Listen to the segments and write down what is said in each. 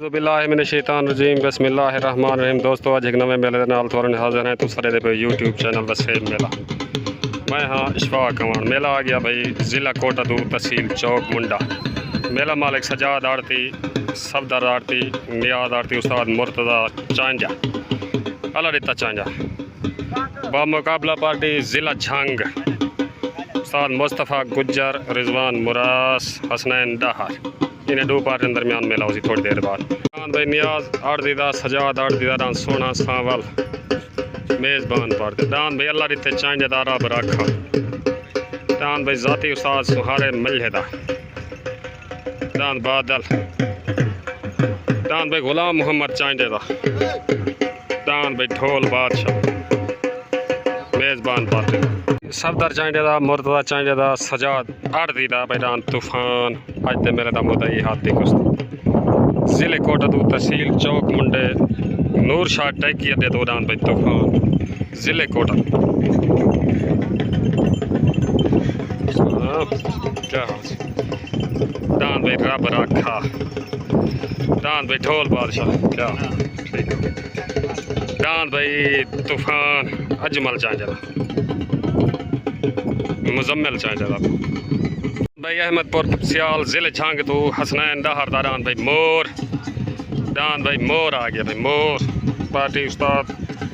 बिस्मिल्लाहिर्रहमानिर्रहीम बिस्मिल्लाहिर्रहमानिर्रहीम। दोस्तों अज एक नवे मेले के नाल थोड़े हाजिर हैं। तुम सारे पे यूट्यूब चैनल वसेब मेला। मैं हाँ इशफाक कमान। मेला आ गया भाई ज़िला कोटादू तहसील चौक मुंडा। मेला मालिक सजाद आड़ती सफदर आड़ती नियाज आड़ती उस्ताद मुर्तज़ा चांजा अला रिता चांजा बामुकाबला पार्टी ज़िला झंग उस्ताद मुस्तफ़ा गुज्जर रिजवान मुरास हसनैन डहार। इन्हें दो पार्टियों दरमियान मेला उसी थोड़ी देर बाद भाई नियाज आठ दीदा सजाद आठ दीदा डांस सोना सांवल मेज़बान पार्टी दान भाई अल्लाह रिते चांजे दारा बराखा दान भाई ज़ाती उस्ताद सुहारे मल्हेदा दान बादल दान भाई गुलाम मोहम्मद चांजे दा दान भाई ढोल बादशाह मेज़बान पार्टी सफदर चांजे दा मुर्तज़ा चांजे दा सजाद आठ दीदा भाई दान तूफान अज दे मेले दा मुद्दा ये हाथी कुश्ती ज़िले कोटादू तहसील चौक मुंडे नूर शाह टैकी अड्डे दो दान भाई तूफान ज़िले कोटा क्या दान भाई रब रखा दान भाई ढोल बादशाह क्या ठीक दान भाई तूफान अजमल चांजा मुजम्मिल चांजा भाई अहमदपुर सियाल ज़िले झांग तो हसनैन डहार दान भाई मोर दान भाई मोर आ गया भाई मोर पार्टी उस्ताद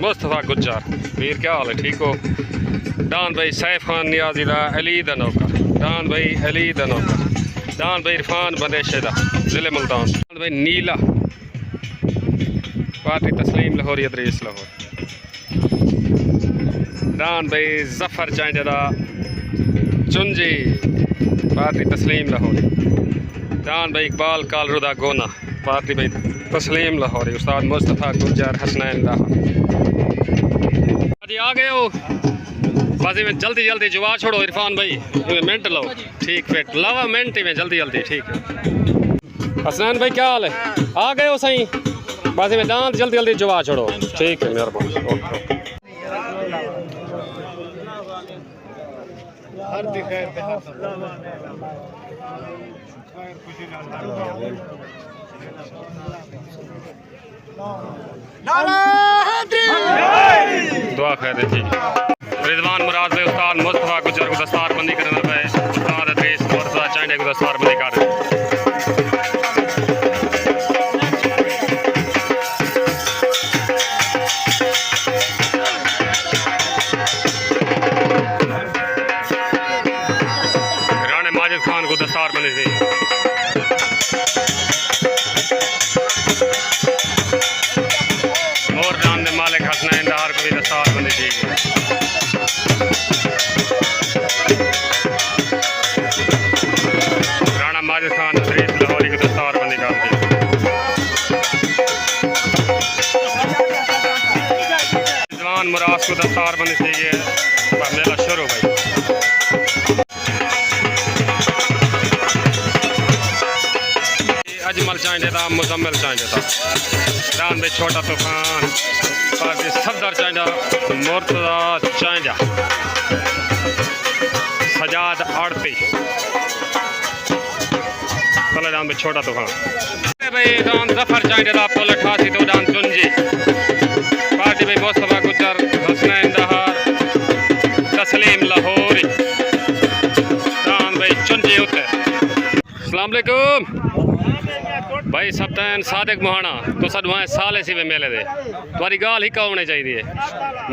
मुस्तफ़ा गुज्जर वीर क्या हाल है ठीक हो दान भाई सैफ खान नियाजी दा अली दा नौकर दान भाई अली दा नौकर दान भाई इरफान बंदेशे दा ज़िले मुल्तान दान भाई नीला पार्टी तस्लीम लाहौरी अदरीस लाहौर दान भाई जफ़र चांजा दा चुंजी पार्टी तस्लीम लाहौरी दान भाई इकबाल कालरुदा गोना पार्टी भाई तस्लीम लाहौरी उस्ताद मुस्तफ़ा गुज्जर हसनैन डहार जी आ गए हो बाजी में जल्दी जल्दी जवाब छोड़ो इरफान भाई मिनट लो ठीक फिट लवा मिनट में जल्दी जल्दी ठीक है हसनैन भाई क्या हाल है आ गए हो सही बाजी में दांत जल्दी जल्दी जवाब छोड़ो ठीक है मेहरबानी ओके दुआ खैर जी रिजवान मुराद भाई उस्ताद मुस्तफ़ा गुज्जर को दस्तार बंदी करने पे उस्ताद अदरीस मुर्तज़ा चांजे को दस्तार बंदी कर राणे माजिद खान को दस्तार बंदी थी और जान मालिक हसनैन डहार को भी दस्तार बंदी थी राणा माजिद खान अदरीस लाहौरी को दस्तार बंदी कर दी रिजवान मुराद को दस्तार बंदी थी ये मेला शुरू भाई अजमल चांजे था मुजम्मिल चांजे था दान भाई छोटा तूफान पार्टी सफदर चांजा मुर्तज़ा चांजा सजाद आड़ती चलो दान भाई छोटा तूफान भाई दान जफ़र चांजे था पुल 88 तो दान चुंजी पार्टी भाई मुस्तफ़ा गुज्जर हसनैन डहार तस्लीम लाहौरी दान भाई चुंजी उते अस्सलाम वालेकुम भाई सप्तान सादिक मोहाना तो सदवाएं साल ऐसी में मेले दे तुम्हारी गाल ही का होनी चाहिए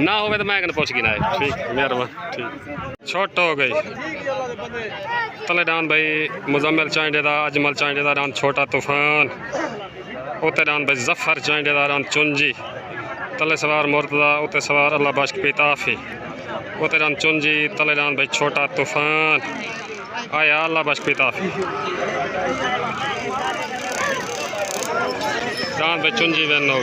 ना हो तो मैं पूछ गिना है ठीक मेहरबानी ठीक छोट हो गई तले डान भाई मुजम्मिल चांजे दा अजमल चांजे दा डान छोटा तूफान उते डान भाई जफ़र चांजे दा डान चुंजी तले सवार मुर्तज़ा उते सवार अल्लाह बख्श पिताफी उते डान चुंजी तले डान भाई छोटा तूफान आया अल्लाह बख्श पिताफी दान भाई चुंजी बहन हो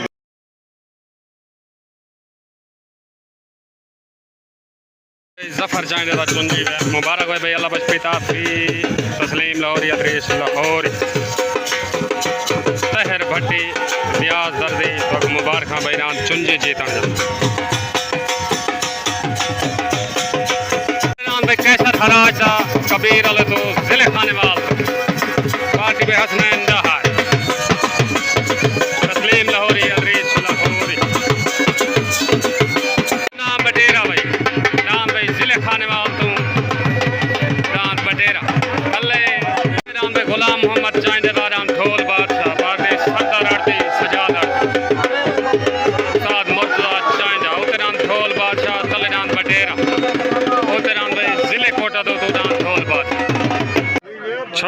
जफ़र चांजे दा चुंजी मुबारक भाई भाई अल्लाह बख्श पिताफी तस्लीम लाहौरी अदरीस लाहौरी तहर भट्टी नियाज दर्दी तो मुबारक भाई नाम चुंजी जीतन भाई कैसर हराज कबीर अल तो ज़िले खानेवाल पार्टी में हसनैन डहार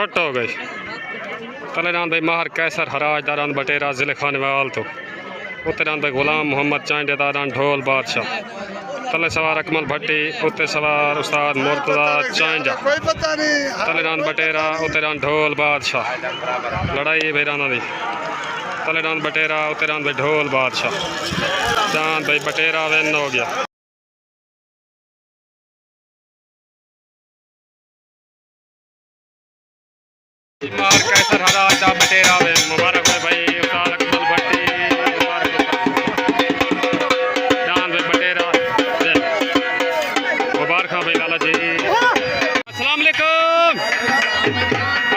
शॉट हो गई। तले रान भाई माहर कैसर हराज दारान बटेरा जिले खानेवाल तो उत्ते रान भाई गुलाम मोहम्मद चांडे दारान ढोल बादशाह। तले सवार अकमल भट्टी उत्ते सवार उस्ताद मुर्तजा चांजा। तले रान बटेरा उत्ते रान ढोल बादशाह। लड़ाई भाई राना दी तले रान बटेरा उत्ते रान भाई ढोल बादशाह। चांद भाई बटेरा विन हो गया। मार कैसर हराज दा बटेरा विन मुबारक हो भाई उस्ताद अकमल भट्टी। चांद भाई बटेरा मुबारक भाई लाला जी। अस्सलाम वालेकुम।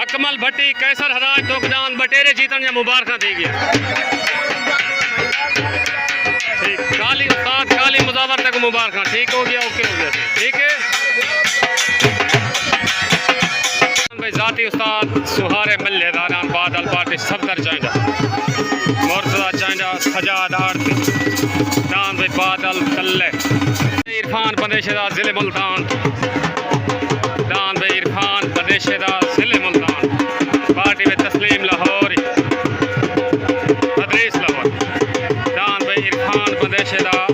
अकमल भट्टी कैसर हराज टोकदान बटेरे जीतन या मुबारक दे गया। ठीक काली उस्ताद काली मुजावर तक मुबारक ठीक हो गया। ओके हो गया ठीक है भाई। जाती उस्ताद सुहारे मल्ले दारान बादल पार्टी सफदर चांडा मुर्तजा चांडा सजाद आरती दान भाई बादल तल्ले इरफान बंदेशेदार जिले मुल्तान। दान भाई इरफान बंदेशेदार जिले मुल्तान पार्टी में तस्लीम लाहौरी अदरीस लाहौर। दान भाई इरफान बंदेशेदार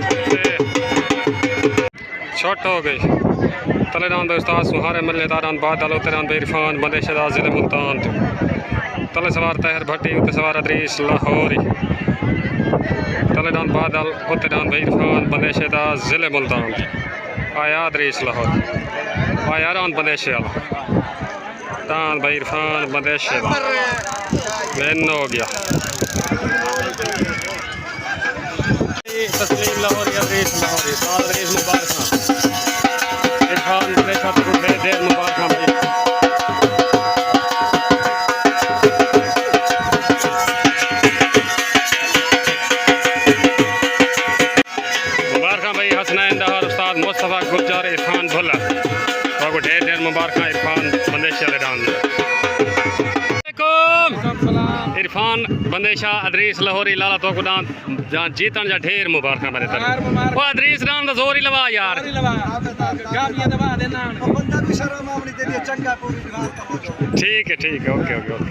शॉट हो गई। तले रान भाई उस्ताद सुहारे मल्ले दारान बादल उत्ते रान भाई इरफान बंदेशेदार जिले मुल्तान तो तले सवार तहर भट्टी उत्ते सवार अदरीस लाहौरी। तले रान बादल उत्ते रान भाई इरफान बंदेशेदार जिले मुल्तान आया अदरीस लाहौर आया रान बंदेशेदार। दान भाई इरफान बंदेशेदार विन हो गया। तस्लीम लाहौरी अदरीस लाहौरी साल अदरीस मुबारक इरफान बंदेशा तो देर मुबारक भाई। मुबारक भाई हसनैन दहर उस्ताद मुस्तफ़ा गुज्जर इरफान भुल्ला तो ढेर ढेर मुबारक इरफान बंदेशा दान। इरफान बंदेशा अदरीस लाहौरी लाला तो दान जहाँ जीतन जा ढेर मुबारक मेरे तरफ। वो अदरीस रान दा जोर ही लवा यार। ठीक है ओके ओके ओके।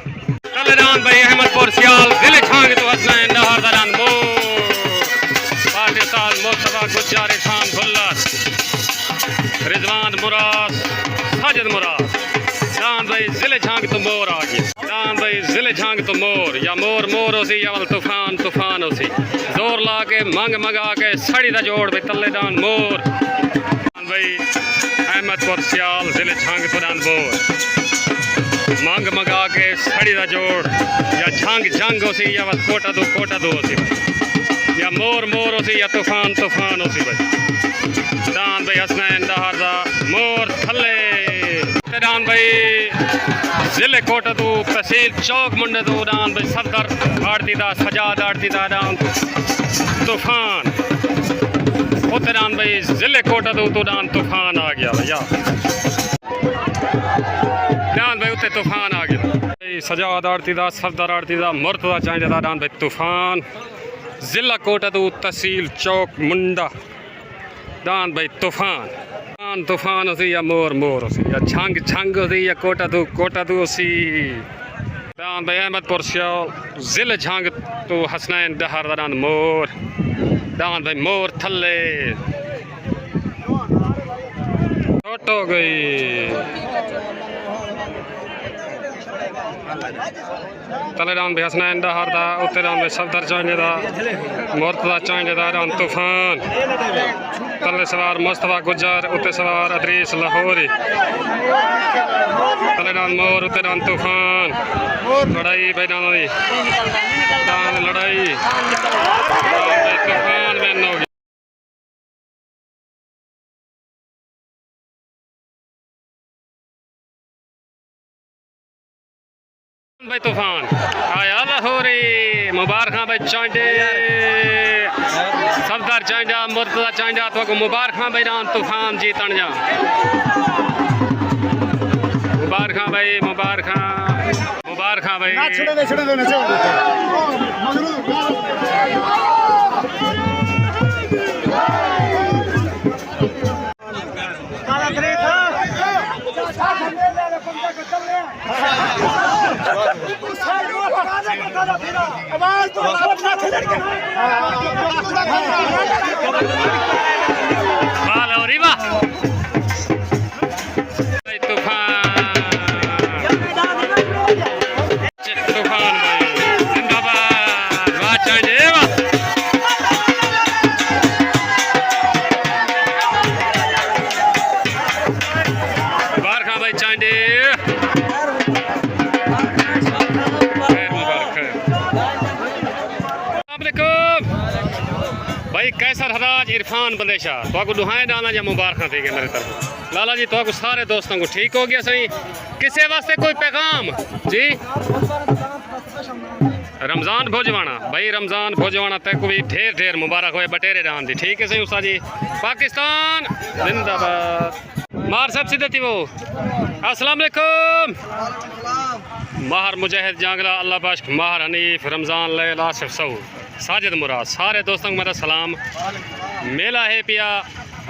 कल रान भाई अहमदपुर सियाल जिले छांग तो हसनैन दहर दान मो पार्टी साल मुस्तफ़ा गुज्जर इरफान भुल्ला रिजवान मुराद साजिद मुराद। दान भाई जिले छांग तो मोर आ गया। दान भाई जिले छांग तो मोर या मोर मोर हो सी या तूफान तूफान हो सी जोर ला के मंग मंगा के सड़ी दा जोड़ भाई तले दान मोर। दान भाई अहमदपुर सियाल जिले छांग तो दान मोर मंग मंगा के सड़ी दा जोड़ या छांग जंग हो सी या कोटा दो हो सी या मोर मोर हो सी या तूफान तूफान हो सी भाई। दान भाई हसनैन दहर दा मोर थले। दान भाई जिले कोटदू तहसील चौक मुंडे तो दान भाई सफदर आड़ती दा सजाद आड़ती दा दान तूफान उत्ते दान भाई जिले कोटदू तो दान तूफान आ गया भैया। दान भाई उत्ते तूफान आ गया भाई सजाद आड़ती दा सफदर आड़ती दा मुर्तजा चांडे दा दान भाई तूफान जिला कोटदू तहसील चौक मुंडा दान भाई तूफान तूफान होती या मोर मोर होती या छंग छंग होती या कोटा दू होती। दान भाई अहमदपुर सियाल जिले छंग तो हसनैन दहर दान मोर दान भाई मोर थले शॉट हो गई। तले दान भाई हसनैन दहर दा उत्ते दान भाई सफदर चांडे दा मुर्तजा चांडे दा दान तूफान। तले सवार मुस्तफ़ा गुज्जर उत्ते सवार अदरीस लाहौरी। तले दान मोर उत्ते दान तूफान लड़ाई भाई दाना दी दान लड़ाई तूफान विन हो गया। भाई तूफान आया लाहौरी मुबारक भाई चांडे सफदर चांडा मुर्तजा चांडा तो मुबारक भाई रान तूफान जीतन जा मुबारक भाई मुबारक भाई। भाई कैसर हराज इरफान बंदेशा तो दुहाएं डालना या मुबारक थी मेरे तरफ लाला जी तो सारे दोस्तों को ठीक हो गया सही किसी वास्ते कोई पैगाम जी रमज़ान भोजवाना भाई रमज़ान भोजवाना तक भी ढेर ढेर मुबारक हो बटेरे डान दी ठीक है सही उस्ताद जी पाकिस्तान जिंदाबाद मार सब सीधे थी वो अस्सलाम वालेकुम माहर मुजाहिद जांगला अल्लाह बाश माहर हनीफ रमज़ान लैल आसिफ सऊद साजिद मुराद सारे दोस्तों को मेरा सलाम मेला है पिया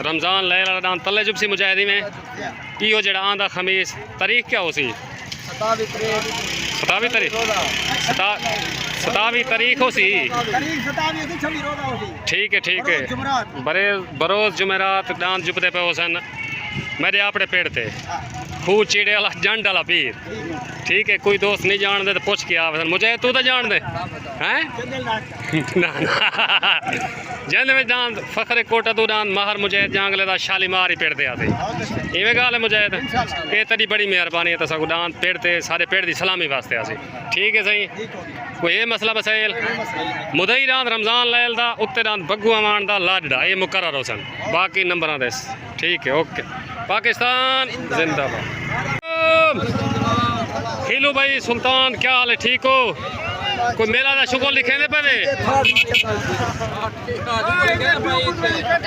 रमज़ान लैल डान तले जुबसी मुजाहिदी में इो जड़ा आंदा खमीस तारीख क्या हो सी 27 तारीख हो सी ठीक है बरोज जुमेरात डांस जुबदे पे होसन मेरे आपने पेड़ थे खूह चीड़े वाला जंड वाला पीर ठीक है कोई दोस्त नहीं जान दे तो पूछ के आवे मुझे तू तो जान दे हैं ना जंद में जान फखरे कोटा तू डान माहर मुझे जांगले दा शालीमार ही पेड़ दे आते इवें गाल है मुझे ये तेरी बड़ी मेहरबानी है तो सगु डान पेड़ ते सारे पेड़ दी सलामी वास्ते आसी ठीक है सही कोई ये मसला मसाइल मुदई डान रमज़ान लैल दा उत्ते डान बग्गू अमान दा लाडा ये मुकर्रर होसन बाकी नंबरां दे ठीक है ओके पाकिस्तान जिंदाबाद खिलू भाई सुल्तान क्या हाल है ठीक हो कोई मेला का शुगर लिखे दे पे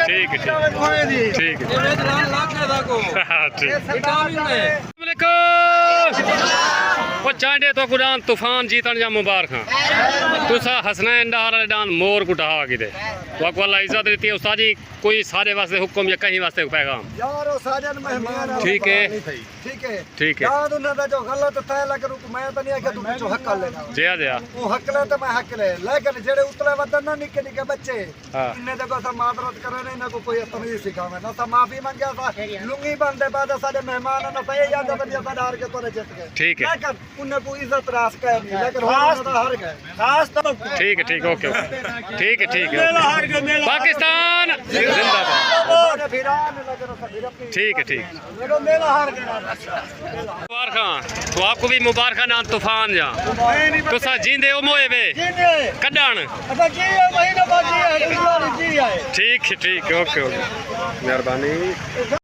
ठीक है चांडे तो कुरान तूफान जीतन जा मुबारक तुसा हसनैन डार डान मोर कुटा किते वाक वाला इज्जत देती है उस्ताद जी कोई सारे वास्ते हुक्म या कहीं वास्ते पैगाम यारो साजन मेहमान ठीक है याद उन्हें जो गलत तय लग रु मैं तो नहीं कि तू जो हक ले जया वो हक ले तो मैं हक ले लेकिन जेड़े उतले वदन ना निके निके बच्चे इन्ने देखो सा मादरत करे नहीं ना कोई तमीज सिखावे ना सा माफी मांगया सा लुंगी बंदे बाद सारे मेहमान ना पे याद बंदिया सदार के तोरे जित गए ठीक है लेकिन उन्हें कोई इज्जत रास कर नहीं लेकिन खास तो हार गए खास तो ठीक है ओके ठीक है पाकिस्तान जिंदाबाद ठीक है मेला हार गया मुबारक तो आपको भी मुबारक नाम तूफान जा तुसा जींदे हो मोए वे कड्डण ठीक है ओके मेहरबानी।